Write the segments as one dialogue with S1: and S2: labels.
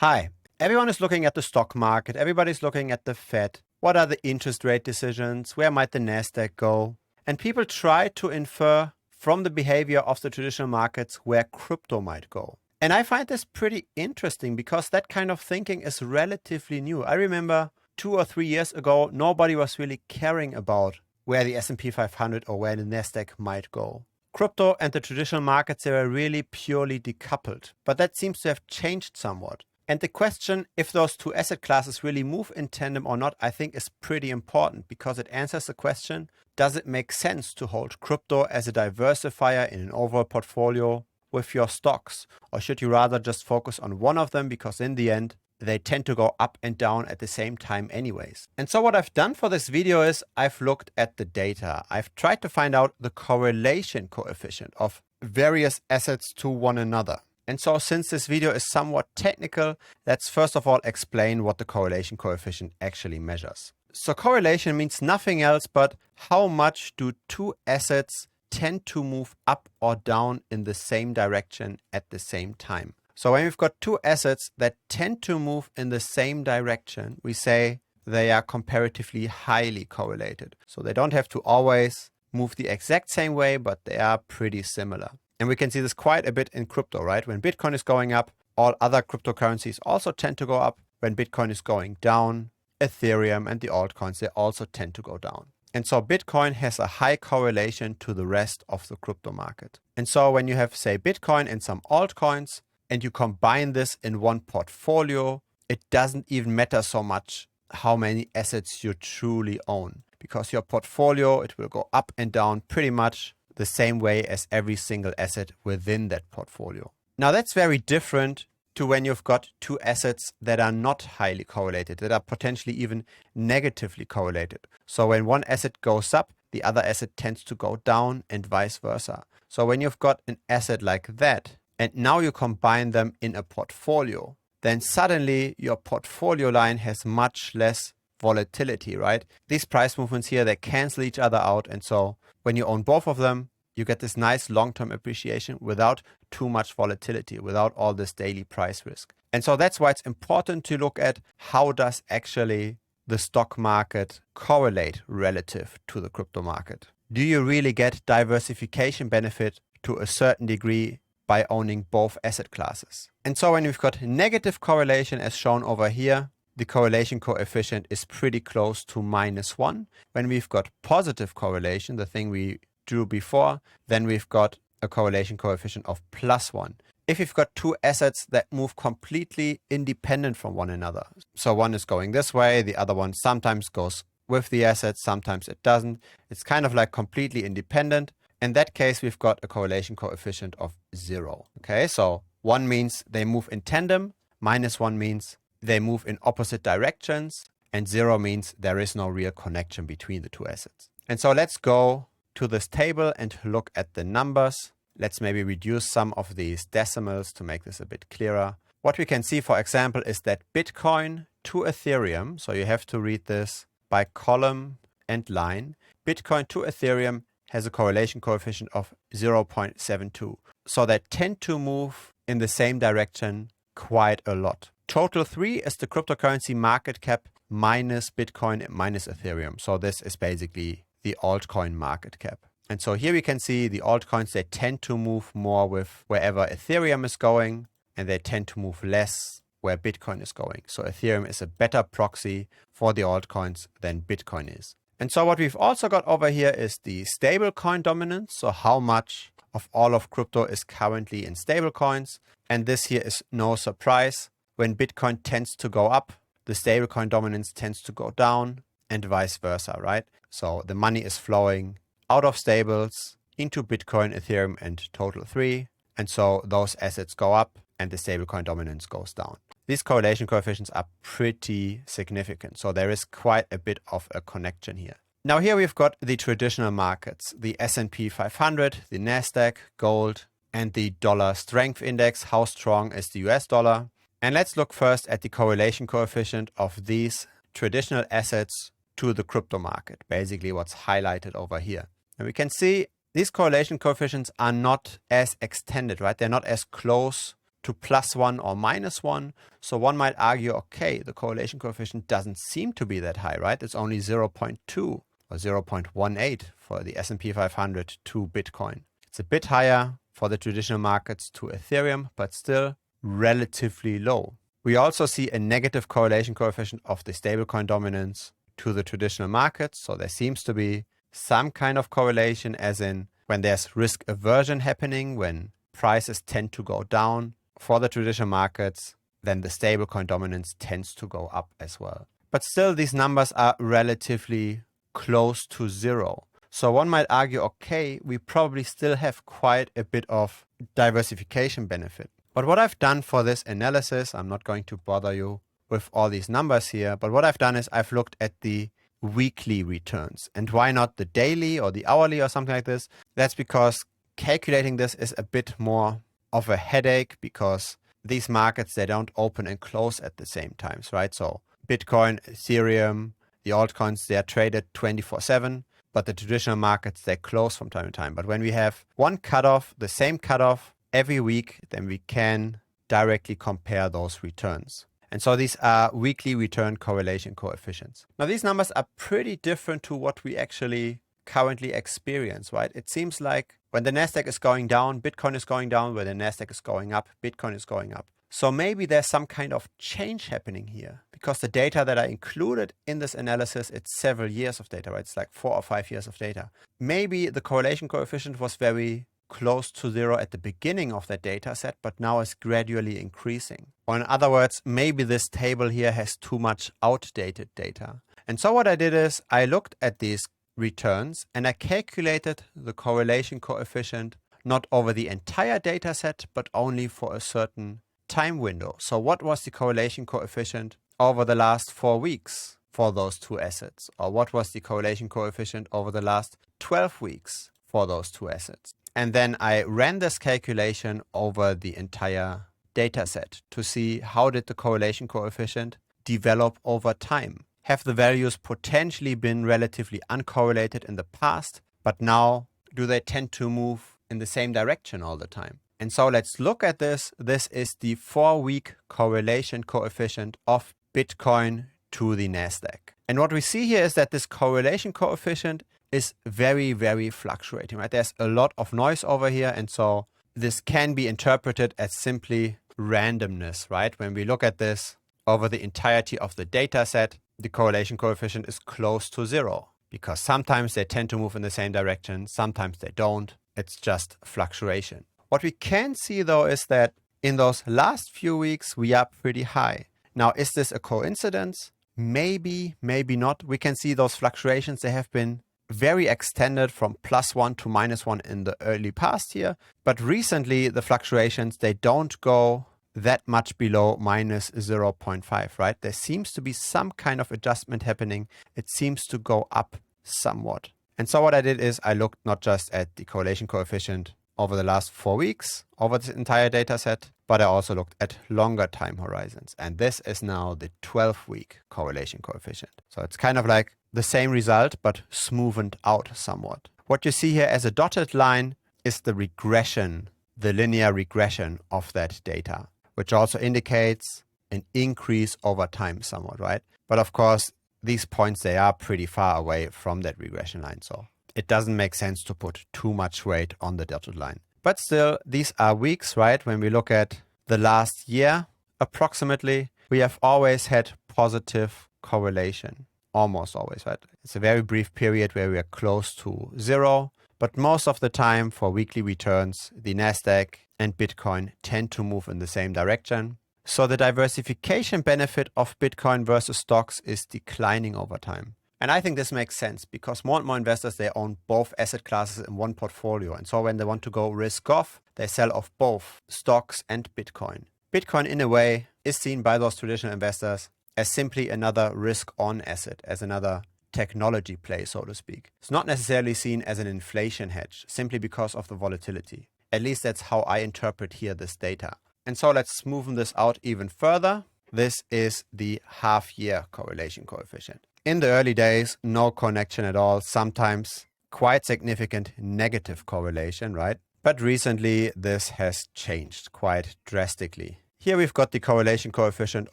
S1: Hi, everyone is looking at the stock market. Everybody's looking at the Fed. What are the interest rate decisions? Where might the Nasdaq go? And people try to infer from the behavior of the traditional markets where crypto might go. And I find this pretty interesting because that kind of thinking is relatively new. I remember 2 or 3 years ago, nobody was really caring about where the S&P 500 or where the Nasdaq might go. Crypto and the traditional markets, they were really purely decoupled. But that seems to have changed somewhat. And the question if those two asset classes really move in tandem or not, I think is pretty important because it answers the question, does it make sense to hold crypto as a diversifier in an overall portfolio with your stocks? Or should you rather just focus on one of them because in the end, they tend to go up and down at the same time anyways. And so what I've done for this video is I've looked at the data. I've tried to find out the correlation coefficient of various assets to one another. And so since this video is somewhat technical, let's first of all explain what the correlation coefficient actually measures. So correlation means nothing else but how much do two assets tend to move up or down in the same direction at the same time. So when we've got two assets that tend to move in the same direction, we say they are comparatively highly correlated. So they don't have to always move the exact same way, but they are pretty similar. And we can see this quite a bit in crypto, right? When Bitcoin is going up, all other cryptocurrencies also tend to go up. When Bitcoin is going down, Ethereum and the altcoins, they also tend to go down. And so Bitcoin has a high correlation to the rest of the crypto market. And so when you have, say, Bitcoin and some altcoins, and you combine this in one portfolio, it doesn't even matter so much how many assets you truly own. Because your portfolio, it will go up and down pretty much the same way as every single asset within that portfolio. Now that's very different to when you've got two assets that are not highly correlated, that are potentially even negatively correlated. So when one asset goes up, the other asset tends to go down and vice versa. So when you've got an asset like that, and now you combine them in a portfolio, then suddenly your portfolio line has much less volatility, right? These price movements here, they cancel each other out. And so when you own both of them, you get this nice long-term appreciation without too much volatility, without all this daily price risk. And so that's why it's important to look at how does actually the stock market correlate relative to the crypto market. Do you really get diversification benefit to a certain degree by owning both asset classes? And so when we've got negative correlation as shown over here, the correlation coefficient is pretty close to -1. When we've got positive correlation, the thing we drew before, then we've got a correlation coefficient of +1. If you've got two assets that move completely independent from one another, so one is going this way, the other one sometimes goes with the asset, sometimes it doesn't. It's kind of like completely independent. In that case, we've got a correlation coefficient of 0. Okay, so 1 means they move in tandem, -1 means they move in opposite directions, and 0 means there is no real connection between the two assets. And so let's go to this table and look at the numbers. Let's maybe reduce some of these decimals to make this a bit clearer. What we can see, for example, is that Bitcoin to Ethereum, so you have to read this by column and line, Bitcoin to Ethereum has a correlation coefficient of 0.72. So they tend to move in the same direction quite a lot. Total 3 is the cryptocurrency market cap minus Bitcoin and minus Ethereum. So this is basically the altcoin market cap. And so here we can see the altcoins, they tend to move more with wherever Ethereum is going, and they tend to move less where Bitcoin is going. So Ethereum is a better proxy for the altcoins than Bitcoin is. And so what we've also got over here is the stablecoin dominance. So how much of all of crypto is currently in stablecoins. And this here is no surprise. When Bitcoin tends to go up, the stablecoin dominance tends to go down and vice versa, right? So the money is flowing out of stables into Bitcoin, Ethereum, and Total 3. And so those assets go up and the stablecoin dominance goes down. These correlation coefficients are pretty significant. So there is quite a bit of a connection here. Now here we've got the traditional markets, the S&P 500, the Nasdaq, gold, and the dollar strength index. How strong is the US dollar? And let's look first at the correlation coefficient of these traditional assets to the crypto market, basically what's highlighted over here. And we can see these correlation coefficients are not as extended, right? They're not as close to +1 or -1. So one might argue, okay, the correlation coefficient doesn't seem to be that high, right? It's only 0.2 or 0.18 for the S&P 500 to Bitcoin. It's a bit higher for the traditional markets to Ethereum, but still relatively low. We also see a negative correlation coefficient of the stablecoin dominance to the traditional markets. So there seems to be some kind of correlation, as in when there's risk aversion happening, when prices tend to go down for the traditional markets, then the stablecoin dominance tends to go up as well. But still, these numbers are relatively close to zero. So one might argue, okay, we probably still have quite a bit of diversification benefit. But what I've done for this analysis, I'm not going to bother you with all these numbers here, but what I've done is I've looked at the weekly returns. And why not the daily or the hourly or something like this? That's because calculating this is a bit more of a headache, because these markets, they don't open and close at the same times, right? So Bitcoin, Ethereum, the altcoins, they are traded 24/7, but the traditional markets, they close from time to time. But when we have one cutoff, the same cutoff every week, then we can directly compare those returns. And so these are weekly return correlation coefficients. Now, these numbers are pretty different to what we actually currently experience, right? It seems like when the Nasdaq is going down, Bitcoin is going down. When the Nasdaq is going up, Bitcoin is going up. So maybe there's some kind of change happening here, because the data that I included in this analysis, it's several years of data, right? It's like 4 or 5 years of data. Maybe the correlation coefficient was very close to zero at the beginning of that data set, but now is gradually increasing. Or in other words, maybe this table here has too much outdated data. And so what I did is I looked at these returns and I calculated the correlation coefficient not over the entire data set, but only for a certain time window. So what was the correlation coefficient over the last 4 weeks for those two assets? Or what was the correlation coefficient over the last 12 weeks for those two assets? And then I ran this calculation over the entire data set to see how did the correlation coefficient develop over time. Have the values potentially been relatively uncorrelated in the past, but now do they tend to move in the same direction all the time? And so let's look at this. This is the 4-week correlation coefficient of Bitcoin to the Nasdaq. And what we see here is that this correlation coefficient is very, very fluctuating, right? There's a lot of noise over here. And so this can be interpreted as simply randomness, right? When we look at this over the entirety of the data set, the correlation coefficient is close to zero, because sometimes they tend to move in the same direction, sometimes they don't. It's just fluctuation. What we can see though is that in those last few weeks, we are pretty high. Now, is this a coincidence? Maybe, maybe not. We can see those fluctuations, they have been very extended from +1 to -1 in the early past year. But recently, the fluctuations, they don't go that much below -0.5, right? There seems to be some kind of adjustment happening. It seems to go up somewhat. And so what I did is I looked not just at the correlation coefficient over the last 4 weeks, over this entire data set, but I also looked at longer time horizons. And this is now the 12-week correlation coefficient. So it's kind of like the same result, but smoothened out somewhat. What you see here as a dotted line is the regression, the linear regression of that data, which also indicates an increase over time somewhat, right? But of course, these points, they are pretty far away from that regression line. So it doesn't make sense to put too much weight on the dotted line. But still, these are weeks, right? When we look at the last year, approximately, we have always had positive correlation. Almost always, right? It's a very brief period where we are close to zero. But most of the time for weekly returns, the Nasdaq and Bitcoin tend to move in the same direction. So the diversification benefit of Bitcoin versus stocks is declining over time. And I think this makes sense because more and more investors, they own both asset classes in one portfolio. And so when they want to go risk off, they sell off both stocks and Bitcoin. Bitcoin, in a way, is seen by those traditional investors as simply another risk-on asset, as another technology play, so to speak. It's not necessarily seen as an inflation hedge, simply because of the volatility. At least that's how I interpret here this data. And so let's smoothen this out even further. This is the half-year correlation coefficient. In the early days, no connection at all, sometimes quite significant negative correlation, right? But recently, this has changed quite drastically. Here we've got the correlation coefficient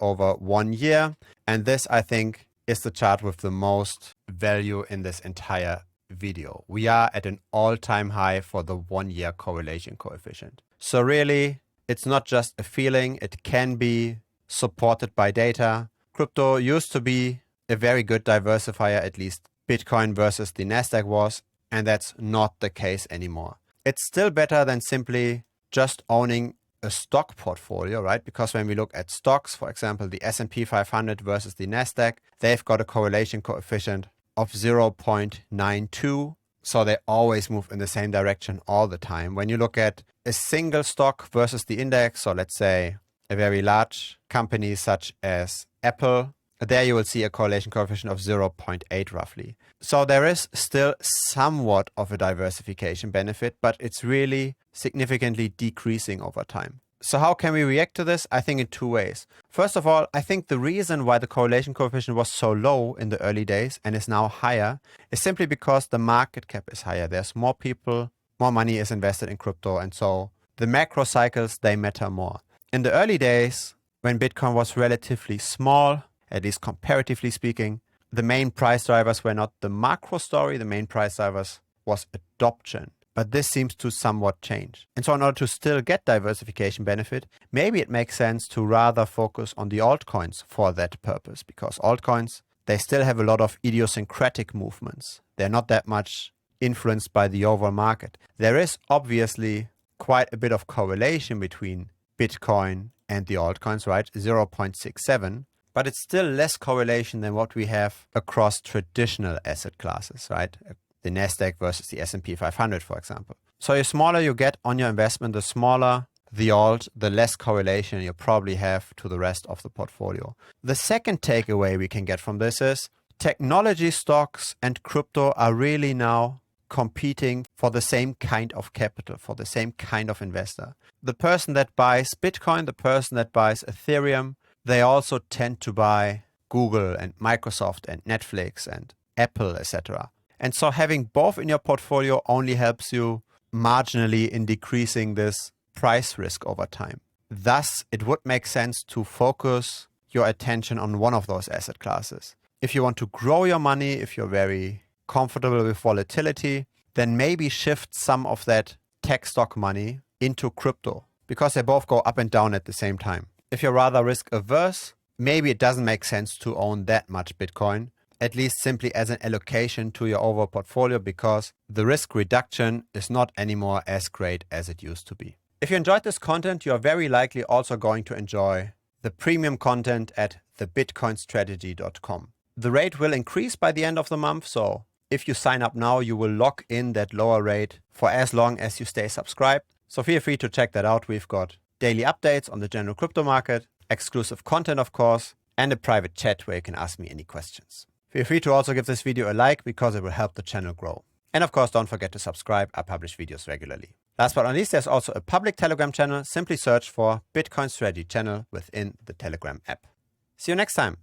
S1: over 1 year. And this, I think, is the chart with the most value in this entire video. We are at an all-time high for the 1 year correlation coefficient. So really, it's not just a feeling. It can be supported by data. Crypto used to be a very good diversifier, at least Bitcoin versus the Nasdaq was, and that's not the case anymore. It's still better than simply just owning a stock portfolio, right? Because when we look at stocks, for example, the S&P 500 versus the Nasdaq, they've got a correlation coefficient of 0.92. So they always move in the same direction all the time. When you look at a single stock versus the index, so let's say a very large company such as Apple, there you will see a correlation coefficient of 0.8 roughly. So there is still somewhat of a diversification benefit, but it's really significantly decreasing over time. So how can we react to this? I think in two ways. First of all, I think the reason why the correlation coefficient was so low in the early days and is now higher is simply because the market cap is higher. There's more people, more money is invested in crypto. And so the macro cycles, they matter more. In the early days, when Bitcoin was relatively small, at least comparatively speaking, the main price drivers were not the macro story. The main price drivers was adoption. But this seems to somewhat change. And so in order to still get diversification benefit, maybe it makes sense to rather focus on the altcoins for that purpose, because altcoins, they still have a lot of idiosyncratic movements. They're not that much influenced by the overall market. There is obviously quite a bit of correlation between Bitcoin and the altcoins, right? 0.67. But it's still less correlation than what we have across traditional asset classes, right? The Nasdaq versus the S&P 500, for example. So the smaller you get on your investment, the smaller the alt, the less correlation you probably have to the rest of the portfolio. The second takeaway we can get from this is technology stocks and crypto are really now competing for the same kind of capital, for the same kind of investor. The person that buys Bitcoin, the person that buys Ethereum, they also tend to buy Google and Microsoft and Netflix and Apple, etc. And so having both in your portfolio only helps you marginally in decreasing this price risk over time. Thus, it would make sense to focus your attention on one of those asset classes. If you want to grow your money, if you're very comfortable with volatility, then maybe shift some of that tech stock money into crypto, because they both go up and down at the same time. If you're rather risk averse, maybe it doesn't make sense to own that much Bitcoin, at least simply as an allocation to your overall portfolio, because the risk reduction is not anymore as great as it used to be. If you enjoyed this content, you are very likely also going to enjoy the premium content at thebitcoinstrategy.com. The rate will increase by the end of the month, so if you sign up now, you will lock in that lower rate for as long as you stay subscribed. So feel free to check that out. We've got daily updates on the general crypto market, exclusive content, of course, and a private chat where you can ask me any questions. Feel free to also give this video a like, because it will help the channel grow. And of course, don't forget to subscribe. I publish videos regularly. Last but not least, there's also a public Telegram channel. Simply search for Bitcoin Strategy channel within the Telegram app. See you next time.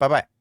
S1: Bye-bye.